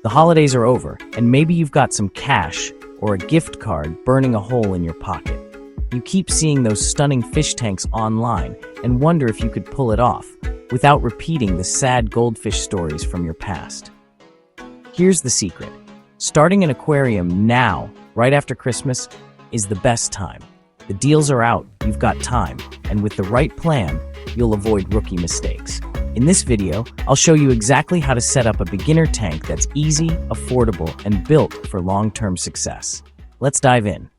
The holidays are over, and maybe you've got some cash or a gift card burning a hole in your pocket. You keep seeing those stunning fish tanks online and wonder if you could pull it off without repeating the sad goldfish stories from your past. Here's the secret. Starting an aquarium now, right after Christmas, is the best time. The deals are out, you've got time, and with the right plan, you'll avoid rookie mistakes. In this video, I'll show you exactly how to set up a beginner tank that's easy, affordable, and built for long-term success. Let's dive in.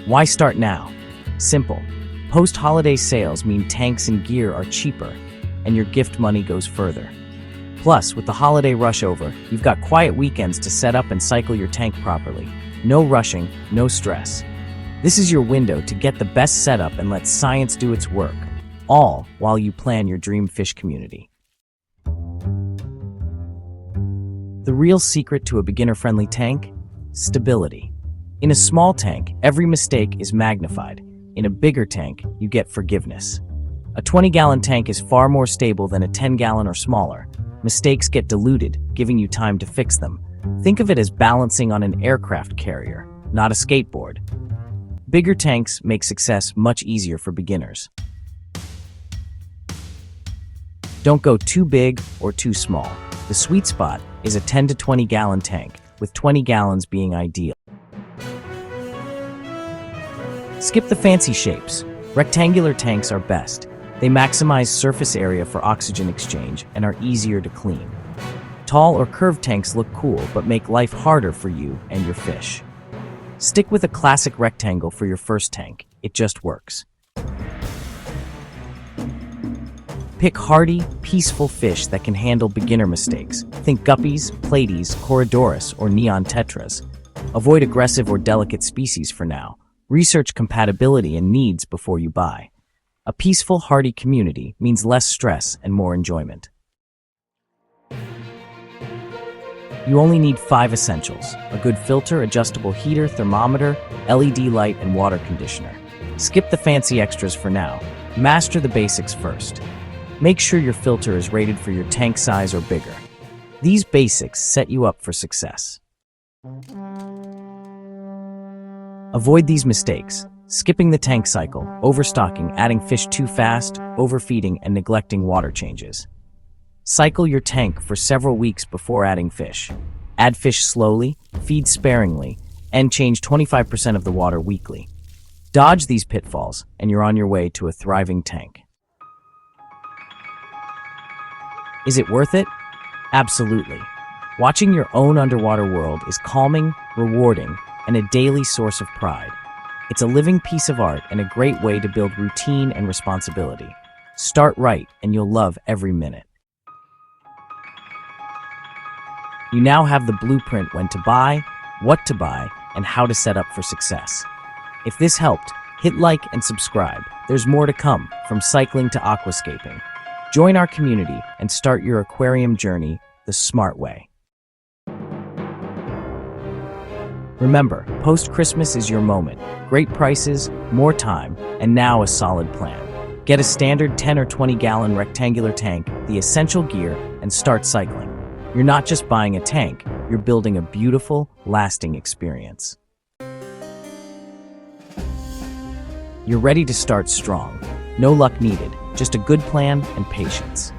Why start now? Simple. Post-holiday sales mean tanks and gear are cheaper, and your gift money goes further. Plus, with the holiday rush over, you've got quiet weekends to set up and cycle your tank properly. No rushing, no stress. This is your window to get the best setup and let science do its work, all while you plan your dream fish community. The real secret to a beginner-friendly tank? Stability. In a small tank, every mistake is magnified. In a bigger tank, you get forgiveness. A 20-gallon tank is far more stable than a 10-gallon or smaller. Mistakes get diluted, giving you time to fix them. Think of it as balancing on an aircraft carrier, not a skateboard. Bigger tanks make success much easier for beginners. Don't go too big or too small. The sweet spot is a 10 to 20-gallon tank, with 20 gallons being ideal. Skip the fancy shapes. Rectangular tanks are best. They maximize surface area for oxygen exchange and are easier to clean. Tall or curved tanks look cool but make life harder for you and your fish. Stick with a classic rectangle for your first tank. It just works. Pick hardy, peaceful fish that can handle beginner mistakes. Think guppies, platies, corydoras, or neon tetras. Avoid aggressive or delicate species for now. Research compatibility and needs before you buy. A peaceful, hardy community means less stress and more enjoyment. You only need 5 essentials: a good filter, adjustable heater, thermometer, LED light, and water conditioner. Skip the fancy extras for now. Master the basics first. Make sure your filter is rated for your tank size or bigger. These basics set you up for success. Avoid these mistakes: skipping the tank cycle, overstocking, adding fish too fast, overfeeding, and neglecting water changes. Cycle your tank for several weeks before adding fish. Add fish slowly, feed sparingly, and change 25% of the water weekly. Dodge these pitfalls, and you're on your way to a thriving tank. Is it worth it? Absolutely. Watching your own underwater world is calming, rewarding, and a daily source of pride. It's a living piece of art and a great way to build routine and responsibility. Start right, and you'll love every minute. You now have the blueprint when to buy, what to buy, and how to set up for success. If this helped, hit like and subscribe. There's more to come, from cycling to aquascaping. Join our community and start your aquarium journey the smart way. Remember, post-Christmas is your moment. Great prices, more time, and now a solid plan. Get a standard 10 or 20-gallon rectangular tank, the essential gear, and start cycling. You're not just buying a tank, you're building a beautiful, lasting experience. You're ready to start strong. No luck needed, just a good plan and patience.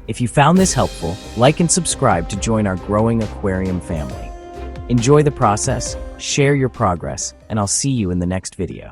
If you found this helpful, like and subscribe to join our growing aquarium family. Enjoy the process, share your progress, and I'll see you in the next video.